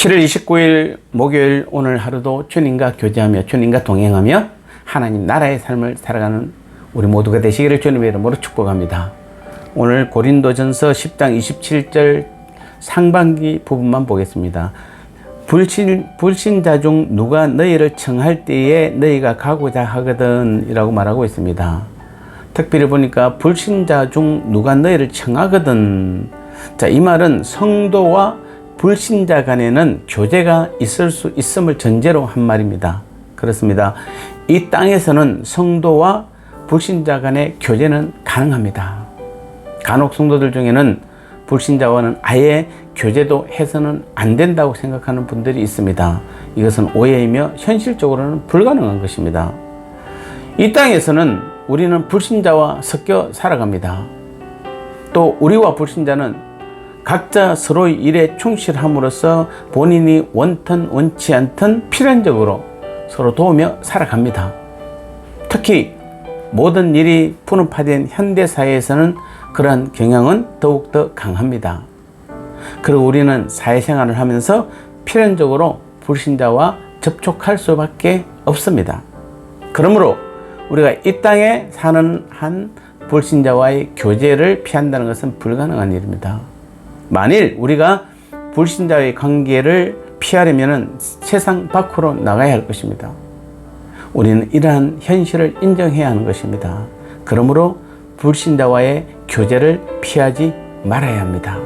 7월 29일 목요일 오늘 하루도 주님과 교제하며 주님과 동행하며 하나님 나라의 삶을 살아가는 우리 모두가 되시기를 주님의 이름으로 축복합니다. 오늘 고린도전서 10장 27절 상반기 부분만 보겠습니다. 불신자 중 누가 너희를 청할 때에 너희가 가고자 하거든 이라고 말하고 있습니다. 특별히 보니까 불신자 중 누가 너희를 청하거든. 자, 이 말은 성도와 불신자 간에는 교제가 있을 수 있음을 전제로 한 말입니다. 그렇습니다. 이 땅에서는 성도와 불신자 간의 교제는 가능합니다. 간혹 성도들 중에는 불신자와는 아예 교제도 해서는 안 된다고 생각하는 분들이 있습니다. 이것은 오해이며 현실적으로는 불가능한 것입니다. 이 땅에서는 우리는 불신자와 섞여 살아갑니다. 또 우리와 불신자는 각자 서로의 일에 충실함으로써 본인이 원튼 원치 않든 필연적으로 서로 도우며 살아갑니다. 특히 모든 일이 분업화된 현대사회에서는 그러한 경향은 더욱더 강합니다. 그리고 우리는 사회생활을 하면서 필연적으로 불신자와 접촉할 수밖에 없습니다. 그러므로 우리가 이 땅에 사는 한 불신자와의 교제를 피한다는 것은 불가능한 일입니다. 만일 우리가 불신자의 관계를 피하려면 세상 밖으로 나가야 할 것입니다. 우리는 이러한 현실을 인정해야 하는 것입니다. 그러므로 불신자와의 교제를 피하지 말아야 합니다.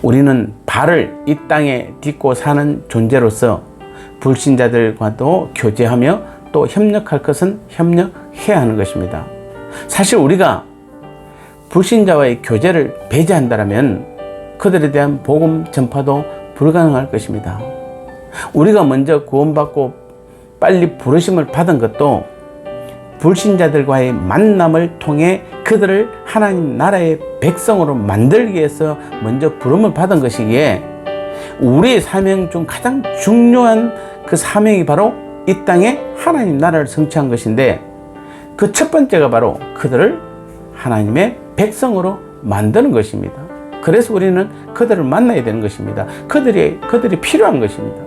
우리는 발을 이 땅에 딛고 사는 존재로서 불신자들과도 교제하며 또 협력할 것은 협력해야 하는 것입니다. 사실 우리가 불신자와의 교제를 배제한다면 그들에 대한 복음 전파도 불가능할 것입니다. 우리가 먼저 구원받고 빨리 부르심을 받은 것도 불신자들과의 만남을 통해 그들을 하나님 나라의 백성으로 만들기 위해서 먼저 부름을 받은 것이기에 우리의 사명 중 가장 중요한 그 사명이 바로 이 땅에 하나님 나라를 성취한 것인데 그 첫 번째가 바로 그들을 하나님의 백성으로 만드는 것입니다. 그래서 우리는 그들을 만나야 되는 것입니다. 그들이 필요한 것입니다.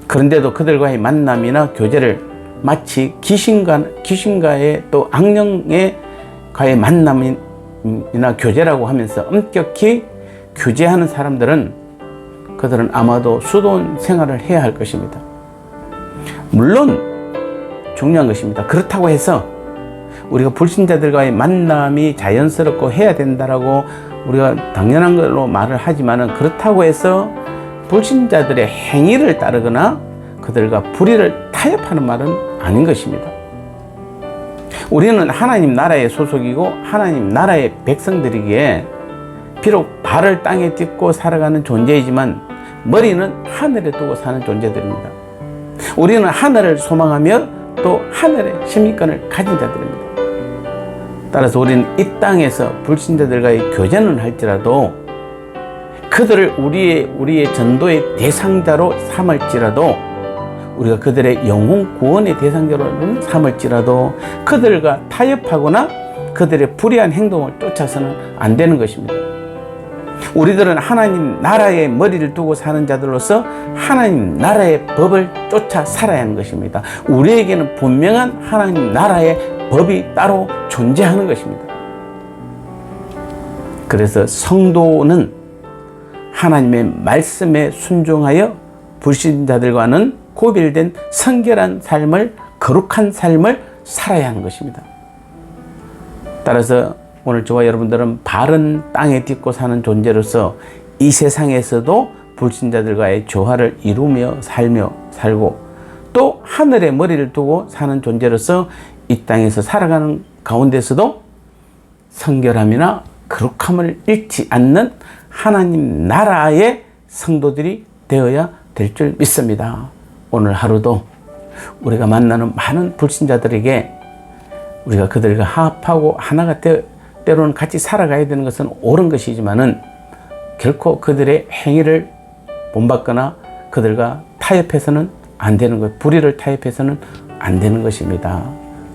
그런데도 그들과의 만남이나 교제를 마치 귀신과의 또 악령과의 만남이나 교제라고 하면서 엄격히 규제하는 사람들은 그들은 아마도 수도원 생활을 해야 할 것입니다. 물론 중요한 것입니다. 그렇다고 해서 우리가 불신자들과의 만남이 자연스럽고 해야 된다라고 우리가 당연한 걸로 말을 하지만은 그렇다고 해서 불신자들의 행위를 따르거나 그들과 불의를 타협하는 말은 아닌 것입니다. 우리는 하나님 나라의 소속이고 하나님 나라의 백성들이기에 비록 발을 땅에 딛고 살아가는 존재이지만 머리는 하늘에 두고 사는 존재들입니다. 우리는 하늘을 소망하며 또 하늘의 시민권을 가진 자들입니다. 따라서 우리는 이 땅에서 불신자들과의 교제는 할지라도 그들을 우리의 전도의 대상자로 삼을지라도 우리가 그들의 영혼 구원의 대상자로 삼을지라도 그들과 타협하거나 그들의 불의한 행동을 쫓아서는 안 되는 것입니다. 우리들은 하나님 나라의 머리를 두고 사는 자들로서 하나님 나라의 법을 쫓아 살아야 하는 것입니다. 우리에게는 분명한 하나님 나라의 법이 따로 존재하는 것입니다. 그래서 성도는 하나님의 말씀에 순종하여 불신자들과는 구별된 성결한 삶을, 거룩한 삶을 살아야 하는 것입니다. 따라서 오늘 저와 여러분들은 바른 땅에 딛고 사는 존재로서 이 세상에서도 불신자들과의 조화를 이루며 살고 또 하늘에 머리를 두고 사는 존재로서 이 땅에서 살아가는 가운데서도 성결함이나 거룩함을 잃지 않는 하나님 나라의 성도들이 되어야 될 줄 믿습니다. 오늘 하루도 우리가 만나는 많은 불신자들에게 우리가 그들과 화합하고 하나가 때로는 같이 살아가야 되는 것은 옳은 것이지만은 결코 그들의 행위를 본받거나 그들과 타협해서는 안 되는 것, 불의를 타협해서는 안 되는 것입니다.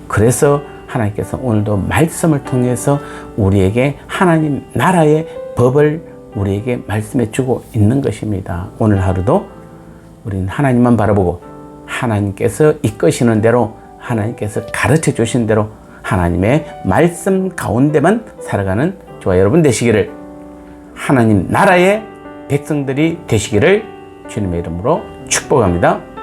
그래서 하나님께서 오늘도 말씀을 통해서 우리에게 하나님 나라의 법을 우리에게 말씀해 주고 있는 것입니다. 오늘 하루도 우리는 하나님만 바라보고 하나님께서 이끄시는 대로, 하나님께서 가르쳐 주신 대로 하나님의 말씀 가운데만 살아가는 저와 여러분 되시기를, 하나님 나라의 백성들이 되시기를 주님의 이름으로 축복합니다.